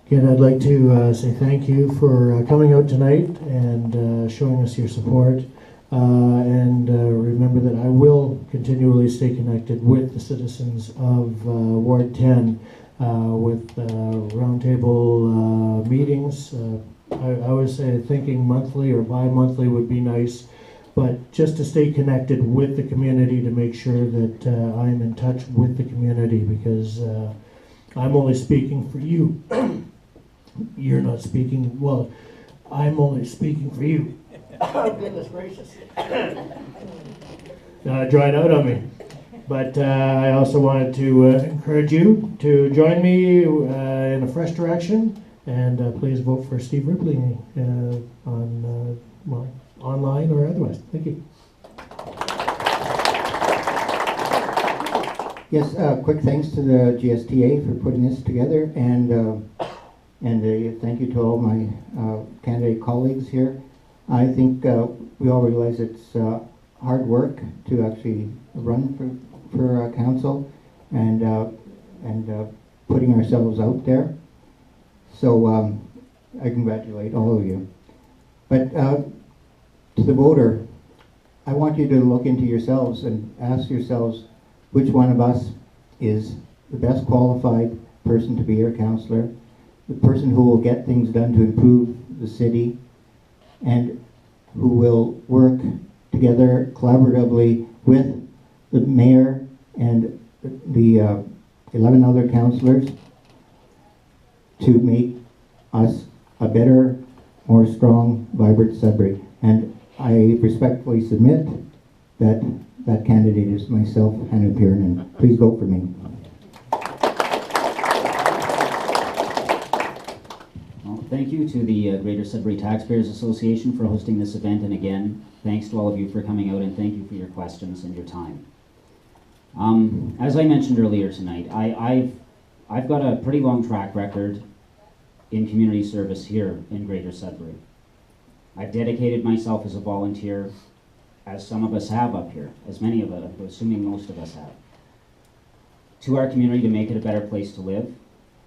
Again, I'd like to say thank you for coming out tonight and showing us your support. And remember that I will continually stay connected with the citizens of Ward 10 with roundtable meetings. I was thinking monthly or bi-monthly would be nice, but just to stay connected with the community to make sure that I'm in touch with the community, because I'm only speaking for you. You're not speaking, well, I'm only speaking for you. Oh, goodness gracious. Dried out on me. But I also wanted to encourage you to join me in a fresh direction, and please vote for Steve Ripley on well, online or otherwise. Thank you. Yes, quick thanks to the GSTA for putting this together, and thank you to all my candidate colleagues here. I think we all realize it's hard work to actually run for council and putting ourselves out there. So I congratulate all of you. But to the voter, I want you to look into yourselves and ask yourselves which one of us is the best qualified person to be your councillor, the person who will get things done to improve the city, and who will work together collaboratively with the mayor and the 11 other councillors to make us a better, more strong, vibrant Sudbury. And I respectfully submit that that candidate is myself, Hannah Piernan. Please vote for me. Well, thank you to the Greater Sudbury Taxpayers Association for hosting this event, and again, thanks to all of you for coming out, and thank you for your questions and your time. As I mentioned earlier tonight, I've got a pretty long track record in community service here in Greater Sudbury. I've dedicated myself as a volunteer, as some of us have up here, as many of us, assuming most of us have, to our community to make it a better place to live,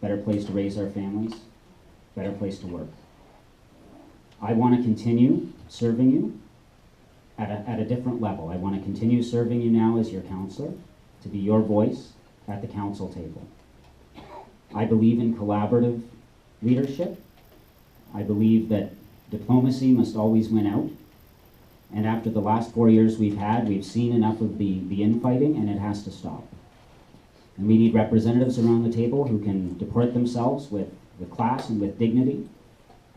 better place to raise our families, better place to work. I want to continue serving you at a different level. I want to continue serving you now as your counselor, to be your voice at the council table. I believe in collaborative leadership. I believe that diplomacy must always win out. And after the last 4 years we've seen enough of the infighting, and it has to stop. And we need representatives around the table who can deport themselves with class and with dignity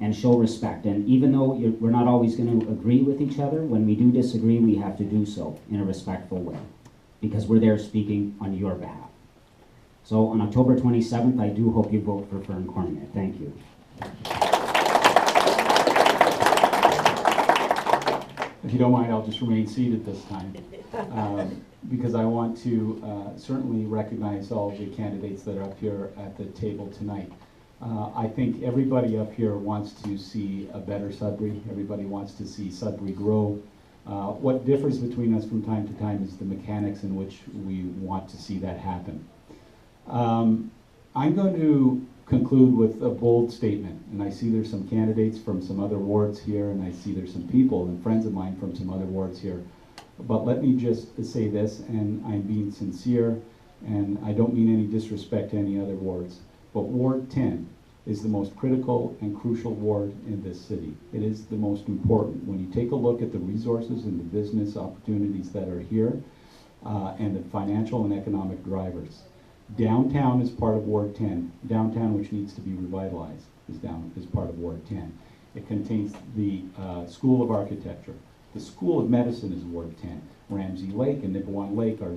and show respect. And even though we're not always going to agree with each other, when we do disagree, we have to do so in a respectful way, because we're there speaking on your behalf. So on October 27th, I do hope you vote for Fern Cormier. Thank you. If you don't mind, I'll just remain seated this time, because I want to certainly recognize all the candidates that are up here at the table tonight. I think everybody up here wants to see a better Sudbury. Everybody wants to see Sudbury grow. What differs between us from time to time is the mechanics in which we want to see that happen. I'm going to conclude with a bold statement, and I see there's some candidates from some other wards here, and I see there's some people and friends of mine from some other wards here. But let me just say this, and I'm being sincere, and I don't mean any disrespect to any other wards, but Ward 10 is the most critical and crucial ward in this city. It is the most important. When you take a look at the resources and the business opportunities that are here, and the financial and economic drivers, downtown is part of Ward 10. Downtown, which needs to be revitalized, is part of Ward 10. It contains the School of Architecture. The School of Medicine is Ward 10. Ramsey Lake and Nipawin Lake are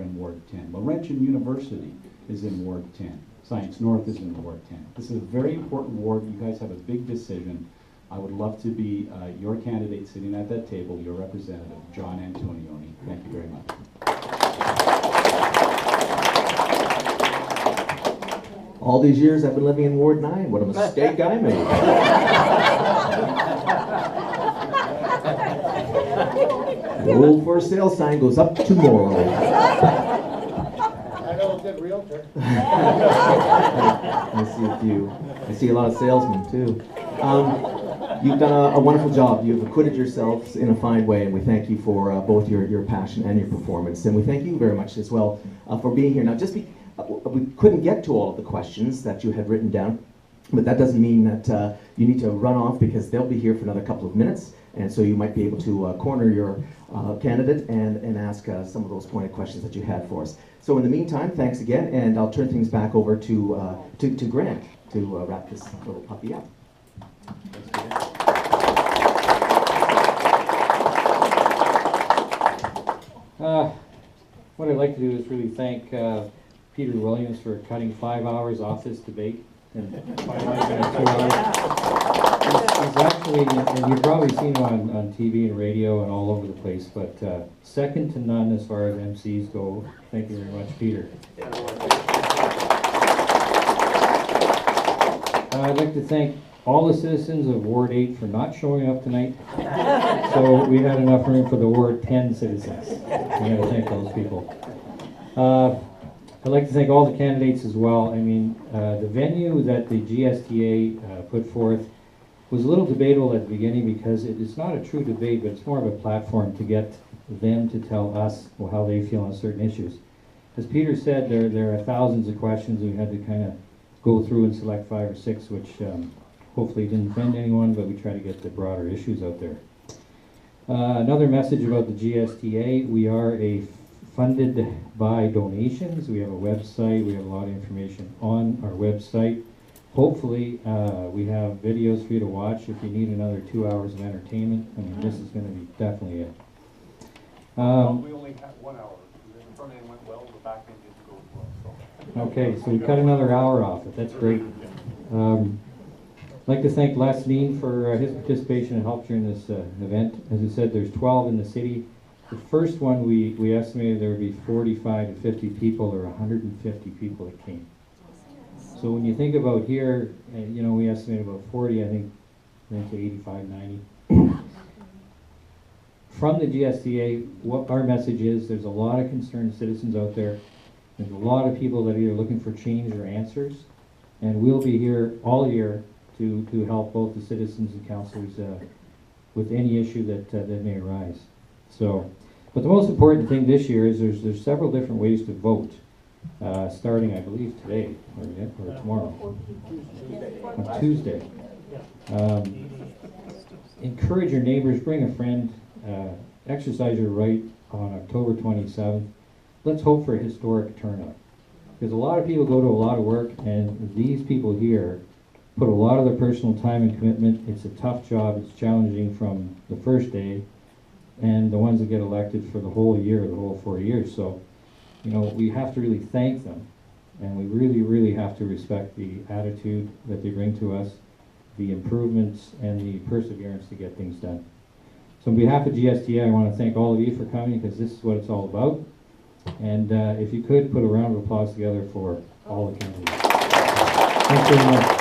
in Ward 10. Laurentian University is in Ward 10. Science North is in Ward 10. This is a very important ward. You guys have a big decision. I would love to be your candidate sitting at that table, your representative, John Antonioni. Thank you very much. All these years I've been living in Ward 9. What a mistake I made. The old for sale sign goes up tomorrow. I know a good realtor. I see a few. I see a lot of salesmen too. You've done a wonderful job. You've acquitted yourselves in a fine way, and we thank you for both your passion and your performance. And we thank you very much as well for being here. Now, we couldn't get to all of the questions that you had written down, but that doesn't mean that you need to run off, because they'll be here for another couple of minutes, and so you might be able to corner your candidate and ask some of those pointed questions that you had for us. So in the meantime, thanks again, and I'll turn things back over to Grant to wrap this little puppy up. What I'd like to do is really thank Peter Williams for cutting 5 hours off this debate and finalizing it 2 hours. He's actually, and you've probably seen him on TV and radio and all over the place, but second to none as far as MCs go. Thank you very much, Peter. I'd like to thank all the citizens of Ward 8 for not showing up tonight. So we had enough room for the Ward 10 citizens. We got to thank those people. I'd like to thank all the candidates as well. I mean, the venue that the GSTA put forth was a little debatable at the beginning, because it's not a true debate, but it's more of a platform to get them to tell us how they feel on certain issues. As Peter said, there are thousands of questions. We had to kind of go through and select 5 or 6, which hopefully didn't offend anyone, but we try to get the broader issues out there. Another message about the GSTA: we are funded by donations. We have a website. We have a lot of information on our website. Hopefully, we have videos for you to watch if you need another 2 hours of entertainment. I mean, this is going to be definitely it. We only had 1 hour. The front end went well, the back end didn't go as well. So. Okay, so we cut another hour off it. That's great. I'd like to thank Les Dean for his participation and help during this event. As I said, there's 12 in the city. The first one, we estimated there would be 45 to 50 people, or 150 people that came. So when you think about here, you know, we estimate about 40, I think to 85, 90. From the GSTA, what our message is: there's a lot of concerned citizens out there. There's a lot of people that are either looking for change or answers, and we'll be here all year to help both the citizens and councillors with any issue that may arise. So, but the most important thing this year is there's several different ways to vote, starting, I believe, today or tomorrow, on Tuesday. Encourage your neighbors, bring a friend, exercise your right on October 27th. Let's hope for a historic turnout, because a lot of people go to a lot of work, and these people here put a lot of their personal time and commitment. It's a tough job. It's challenging from the first day, and the ones that get elected for the whole year, the whole 4 years. So, you know, we have to really thank them, and we really, really have to respect the attitude that they bring to us, the improvements, and the perseverance to get things done. So on behalf of GSTA, I want to thank all of you for coming, because this is what it's all about. And if you could put a round of applause together for all the candidates. Thanks very much.